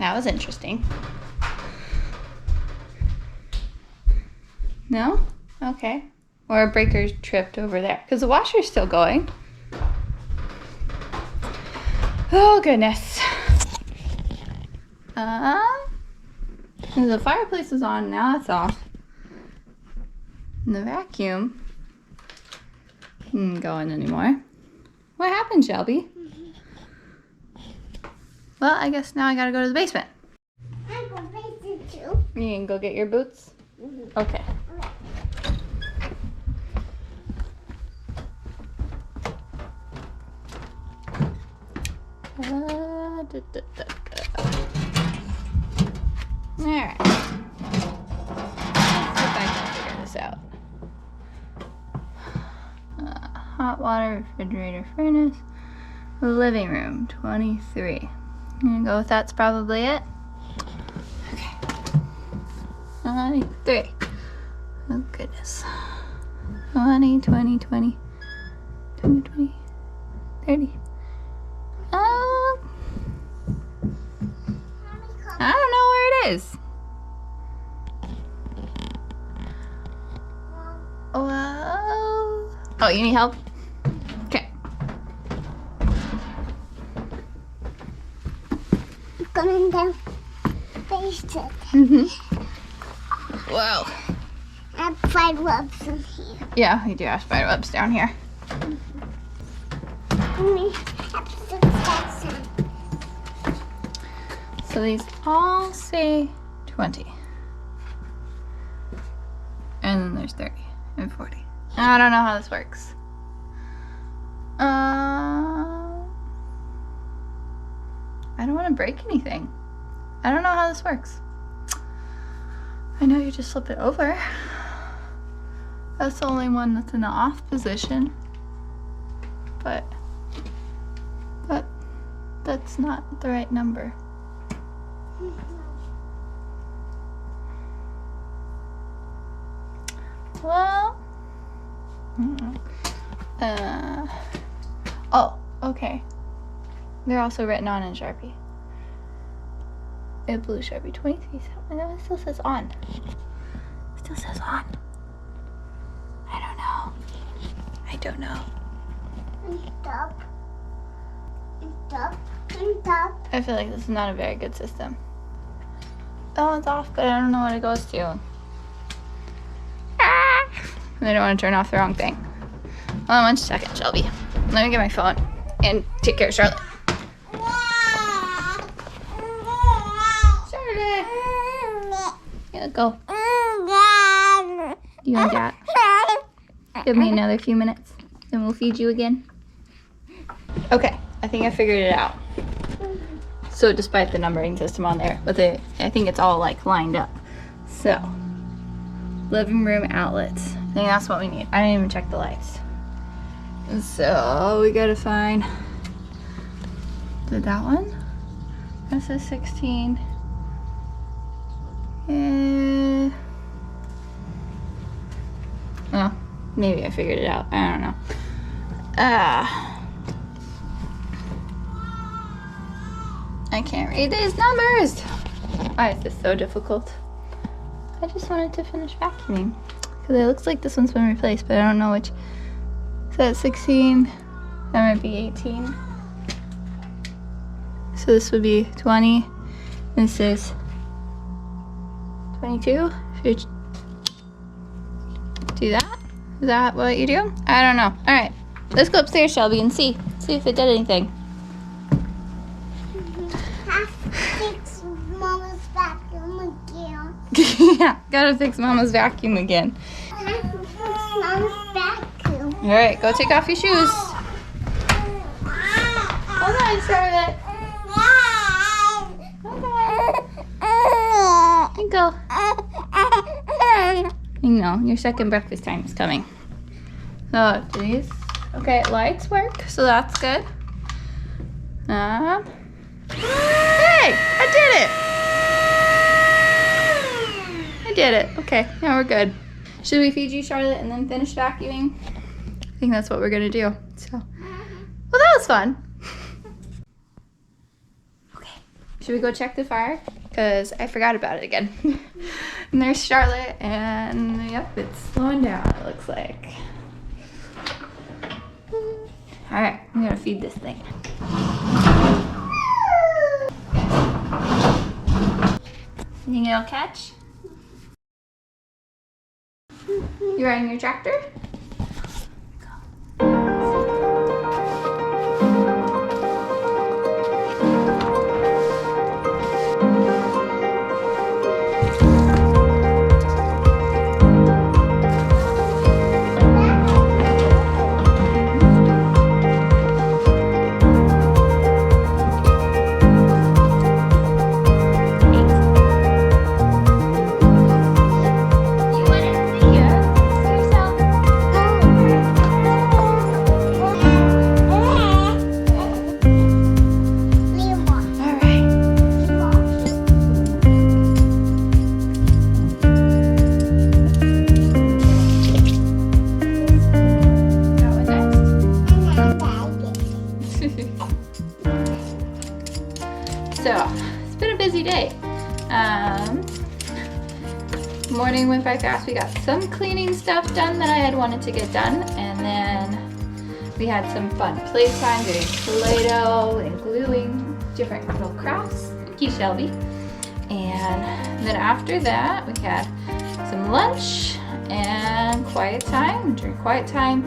That was interesting. No? Okay. Or a breaker tripped over there. Because the washer's still going. Oh, goodness. The fireplace is on. Now it's off. And the vacuum isn't going anymore. What happened, Shelby? Well, I guess now I gotta go to the basement. I'm going to basement too. You can go get your boots? Okay. Alright. Let's see if I can figure this out. Hot water, refrigerator, furnace. Living room, 23. I'm gonna go with that's probably it. Okay. 23. Oh goodness. 20, 20, 20, 20, 20, 30. I don't know where it is. Whoa. Oh, you need help? Okay. Going down basement. Whoa. I have spider webs in here. Yeah, we do have spider webs down here. We have success. So these all say 20. And then there's 30 and 40. I don't know how this works. I don't want to break anything. I don't know how this works. I know you just flip it over. That's the only one that's in the off position. But that's not the right number. Well, oh, okay. They're also written on in Sharpie. A blue Sharpie, 23. I know it still says on. It still says on. I don't know. Stop. Stop. Stop. I feel like this is not a very good system. That one's off, but I don't know what it goes to. Ah! And I don't want to turn off the wrong thing. Hold on 1 second, Shelby. Let me get my phone and take care of Charlotte. Charlotte! Yeah, go. You and Dad. Give me another few minutes, then we'll feed you again. Okay, I think I figured it out. So despite the numbering system on there, but I think it's all like lined up. So, living room outlets. I think that's what we need. I didn't even check the lights. And so we gotta find, did that one? That says 16. Well, maybe I figured it out. I don't know. I can't read these numbers. Why is this so difficult? I just wanted to finish vacuuming. Because it looks like this one's been replaced, but I don't know which. So that's 16. That might be 18. So this would be 20. This is 22. Should we do that? Is that what you do? I don't know. Alright. Let's go upstairs, Shelby, and see. See if it did anything. Fix Mama's vacuum again. Yeah, gotta fix Mama's vacuum again. Fix Mama's vacuum. Alright, go take off your shoes. Hold on, Charlotte. You go. You know, your second breakfast time is coming. So, these. Okay, lights work, so that's good. Hey, I did it. Okay, now we're good. Should we feed you, Charlotte, and then finish vacuuming? I think that's what we're gonna do. So, well, that was fun. Okay, Should we go check the fire? Because I forgot about it again. And there's Charlotte, and yep, it's slowing down, it looks like. All right, I'm gonna feed this thing. You think it'll catch? You riding your tractor? So, it's been a busy day. Morning went by fast. We got some cleaning stuff done that I had wanted to get done, and then we had some fun playtime doing Play-Doh and gluing different little crafts. Thank you, Shelby. And then after that, we had some lunch and quiet time. During quiet time,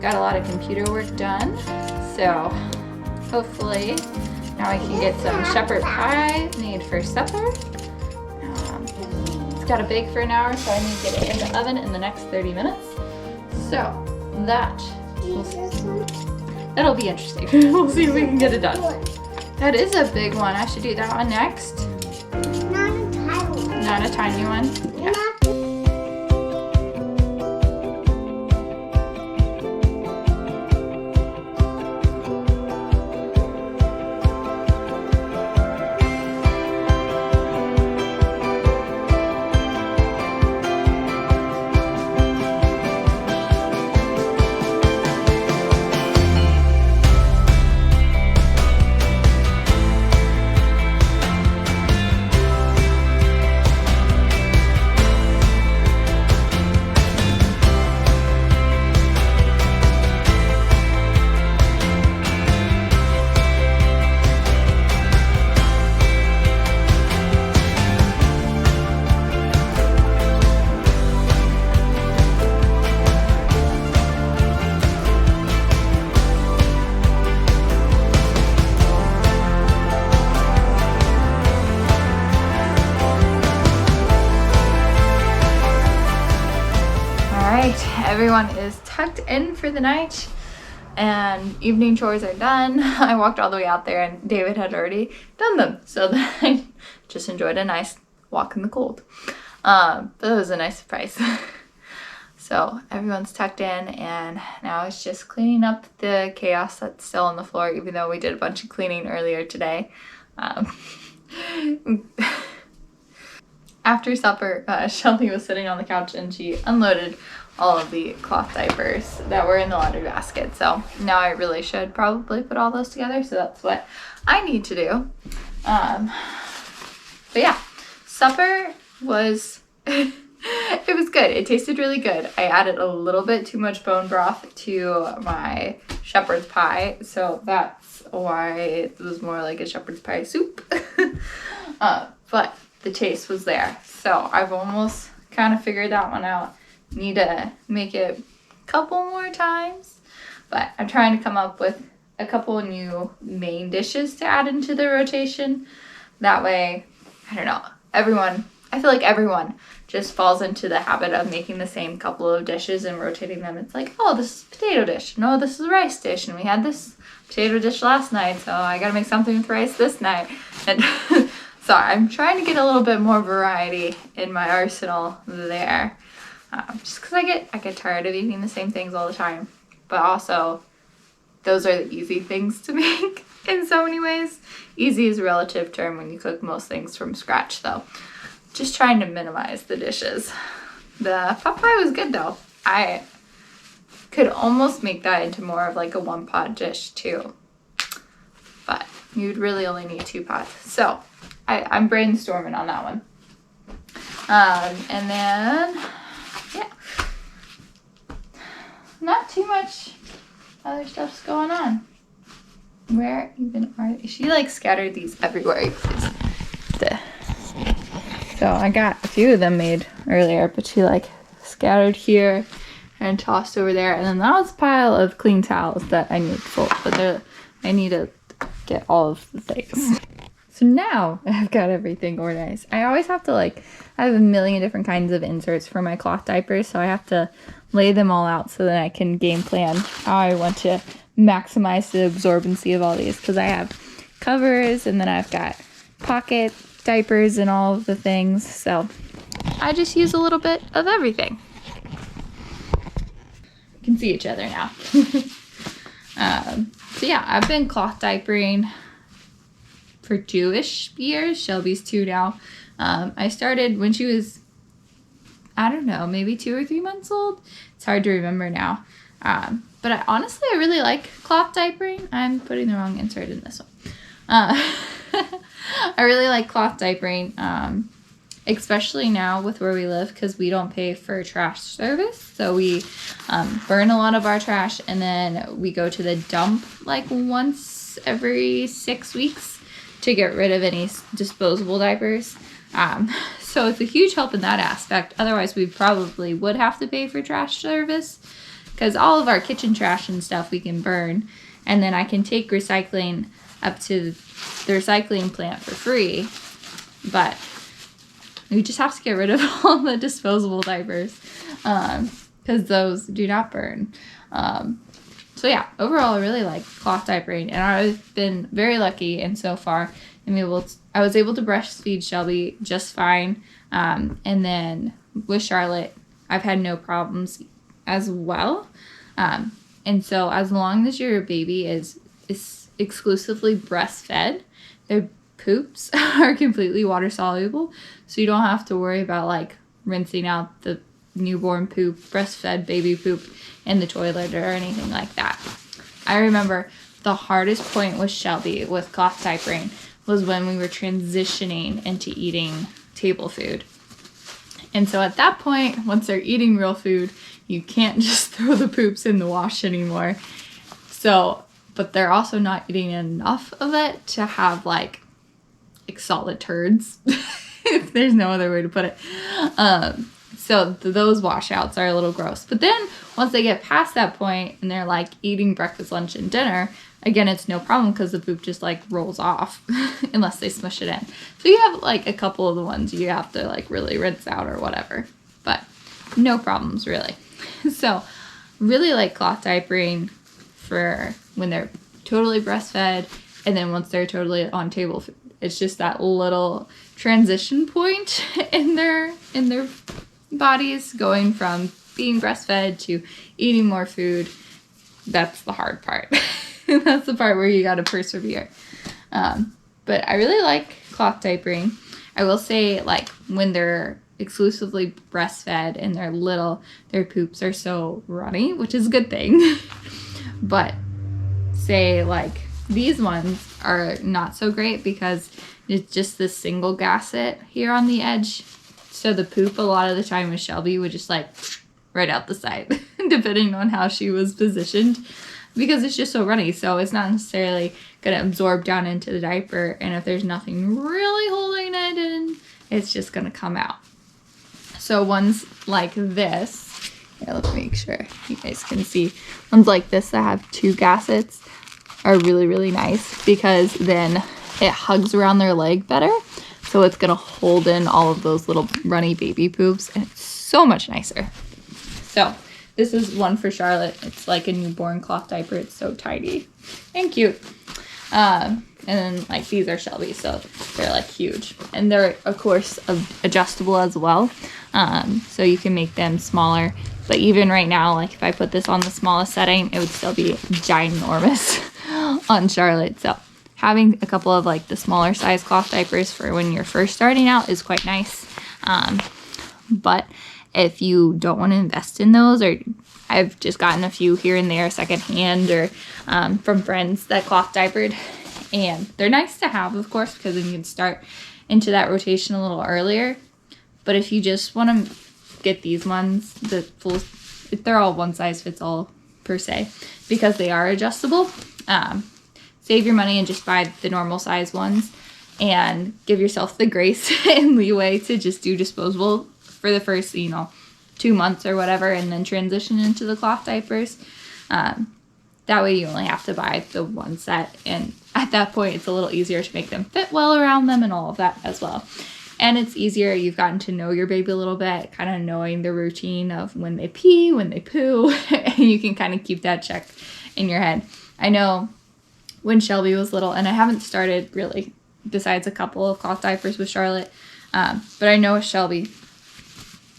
got a lot of computer work done. So, hopefully, now I can get some shepherd pie made for supper. It's got to bake for an hour, so I need to get it in the oven in the next 30 minutes. So that'll be interesting. We'll see if we can get it done. That is a big one. I should do that one next. Not a tiny one. Not a tiny one? Yeah. Everyone is tucked in for the night and evening chores are done. I walked all the way out there and David had already done them, so then I just enjoyed a nice walk in the cold. But it was a nice surprise. So everyone's tucked in, and now it's just cleaning up the chaos that's still on the floor, even though we did a bunch of cleaning earlier today. After supper, Shelby was sitting on the couch and she unloaded all of the cloth diapers that were in the laundry basket. So now I really should probably put all those together. So that's what I need to do. But yeah, supper was, it was good. It tasted really good. I added a little bit too much bone broth to my shepherd's pie. So that's why it was more like a shepherd's pie soup. But the taste was there. So I've almost kind of figured that one out. Need to make it a couple more times, but I'm trying to come up with a couple new main dishes to add into the rotation. That way, I don't know, I feel like everyone just falls into the habit of making the same couple of dishes and rotating them. It's like, oh, this is a potato dish. No, this is a rice dish, and we had this potato dish last night, so I gotta make something with rice this night. And so I'm trying to get a little bit more variety in my arsenal there. Just because I get tired of eating the same things all the time. But also, those are the easy things to make in so many ways. Easy is a relative term when you cook most things from scratch, though. Just trying to minimize the dishes. The pot pie was good, though. I could almost make that into more of like a one-pot dish, too. But you'd really only need 2 pots. So I'm brainstorming on that one. And then, yeah, not too much other stuff's going on. Where even are they? She like scattered these everywhere. So I got a few of them made earlier, but she like scattered here and tossed over there. And then that was a pile of clean towels that I need to fold, but I need to get all of the things. So now I've got everything organized. I always have to I have a million different kinds of inserts for my cloth diapers, so I have to lay them all out so that I can game plan how I want to maximize the absorbency of all these, because I have covers and then I've got pocket diapers and all of the things, so I just use a little bit of everything. We can see each other now. So yeah, I've been cloth diapering for 2-ish years. Shelby's 2 now. I started when she was, I don't know, maybe 2 or 3 months old. It's hard to remember now. But I really like cloth diapering. I'm putting the wrong insert in this one. I really like cloth diapering, especially now with where we live, because we don't pay for trash service. So we burn a lot of our trash, and then we go to the dump like once every 6 weeks to get rid of any disposable diapers. So it's a huge help in that aspect. Otherwise, we probably would have to pay for trash service, because all of our kitchen trash and stuff we can burn, and then I can take recycling up to the recycling plant for free, but we just have to get rid of all the disposable diapers, because those do not burn. So yeah, overall I really like cloth diapering, and I've been very lucky, and so far I was able to breastfeed Shelby just fine, and then with Charlotte I've had no problems as well. And so as long as your baby is exclusively breastfed, their poops are completely water soluble, so you don't have to worry about rinsing out the newborn poop, breastfed baby poop in the toilet or anything like that. I remember the hardest point with Shelby with cloth diapering was when we were transitioning into eating table food. And so at that point, once they're eating real food, you can't just throw the poops in the wash anymore. So, but they're also not eating enough of it to have solid turds, if there's no other way to put it. So those washouts are a little gross. But then once they get past that point and they're eating breakfast, lunch, and dinner, again, it's no problem because the poop just rolls off unless they smush it in. So you have a couple of the ones you have to really rinse out or whatever, but no problems really. So really like cloth diapering for when they're totally breastfed, and then once they're totally on table food. It's just that little transition point in their bodies, going from being breastfed to eating more food. That's the hard part. That's the part where you got to persevere. But I really like cloth diapering. I will say, when they're exclusively breastfed and they're little, their poops are so runny, which is a good thing. But say these ones are not so great because it's just this single gasset here on the edge. So the poop a lot of the time with Shelby would just right out the side, depending on how she was positioned, because it's just so runny. So it's not necessarily going to absorb down into the diaper. And if there's nothing really holding it in, it's just going to come out. So ones like this, yeah, let's make sure you guys can see. Ones like this that have 2 gassets are really, really nice, because then it hugs around their leg better. So it's going to hold in all of those little runny baby poops, and it's so much nicer. So this is one for Charlotte. It's like a newborn cloth diaper. It's so tiny and cute. And then these are Shelby, so they're huge. And they're, of course, adjustable as well. So you can make them smaller. But even right now, if I put this on the smallest setting, it would still be ginormous on Charlotte. So having a couple of the smaller size cloth diapers for when you're first starting out is quite nice. But if you don't want to invest in those, or I've just gotten a few here and there secondhand or from friends that cloth diapered, And they're nice to have, of course, because then you can start into that rotation a little earlier. But if you just want to get these ones, they're all one size fits all per se, because they are adjustable. Save your money and just buy the normal size ones and give yourself the grace and leeway to just do disposable for the first, 2 months or whatever, and then transition into the cloth diapers. That way you only have to buy the one set, and at that point it's a little easier to make them fit well around them and all of that as well. And it's easier, you've gotten to know your baby a little bit, kind of knowing the routine of when they pee, when they poo, and you can kind of keep that check in your head. I know when Shelby was little, and I haven't started really besides a couple of cloth diapers with Charlotte, but I know with Shelby,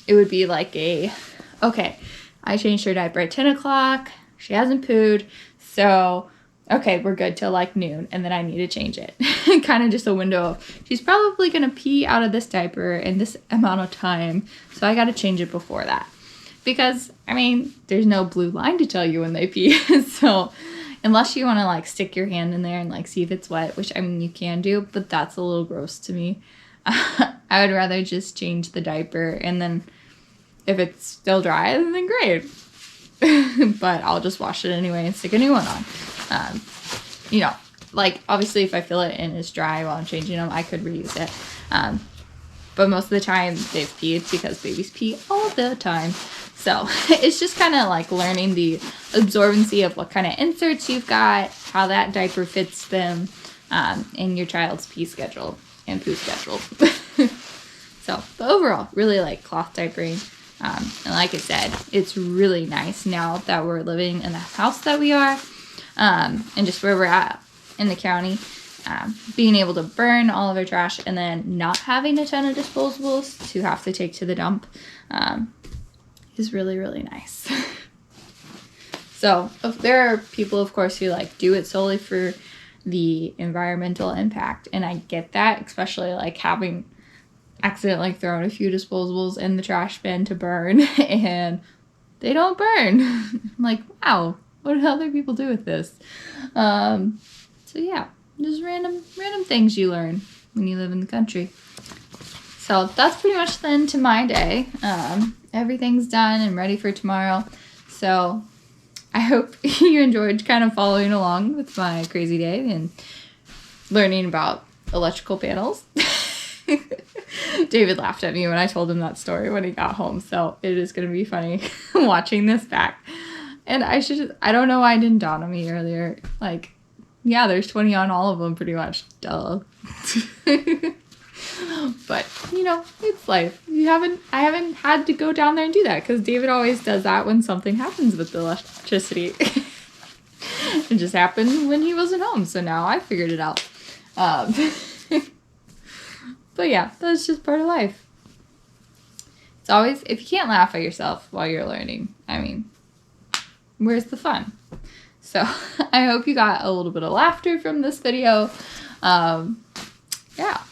it would be like okay, I changed her diaper at 10 o'clock, she hasn't pooed, so okay, we're good till like noon, and then I need to change it. Kind of just a window of, she's probably going to pee out of this diaper in this amount of time, so I got to change it before that. Because, there's no blue line to tell you when they pee, so unless you want to like stick your hand in there and like see if it's wet, which you can do, but that's a little gross to me. I would rather just change the diaper, and then if it's still dry, then great. But I'll just wash it anyway and stick a new one on. Like obviously if I feel it and it's dry while I'm changing them, I could reuse it. But most of the time they've peed, because babies pee all the time. So it's just kind of like learning the absorbency of what kind of inserts you've got, how that diaper fits them, in your child's pee schedule and poo schedule. So, but overall, really like cloth diapering. And like I said, it's really nice now that we're living in the house that we are, and just where we're at in the county, being able to burn all of our trash and then not having a ton of disposables to have to take to the dump, is really, really nice. So there are people, of course, who like do it solely for the environmental impact, and I get that, especially like having accidentally thrown a few disposables in the trash bin to burn and they don't burn. I'm like, wow, what do other people do with this? So yeah, just random things you learn when you live in the country. So that's pretty much the end to my day. Everything's done and ready for tomorrow. So I hope you enjoyed kind of following along with my crazy day and learning about electrical panels. David laughed at me when I told him that story when he got home, so it is going to be funny watching this back. And I don't know why it didn't dawn on me earlier. Like, yeah, there's 20 on all of them pretty much. Duh. But, it's life. I haven't had to go down there and do that, because David always does that when something happens with the electricity. It just happened when he wasn't home, so now I figured it out. But yeah, that's just part of life. It's always, if you can't laugh at yourself while you're learning, where's the fun? So I hope you got a little bit of laughter from this video. Yeah.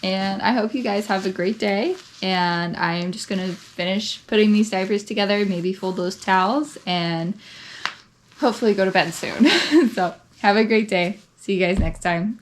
And I hope you guys have a great day. And I am just going to finish putting these diapers together, maybe fold those towels, and hopefully go to bed soon. So have a great day. See you guys next time.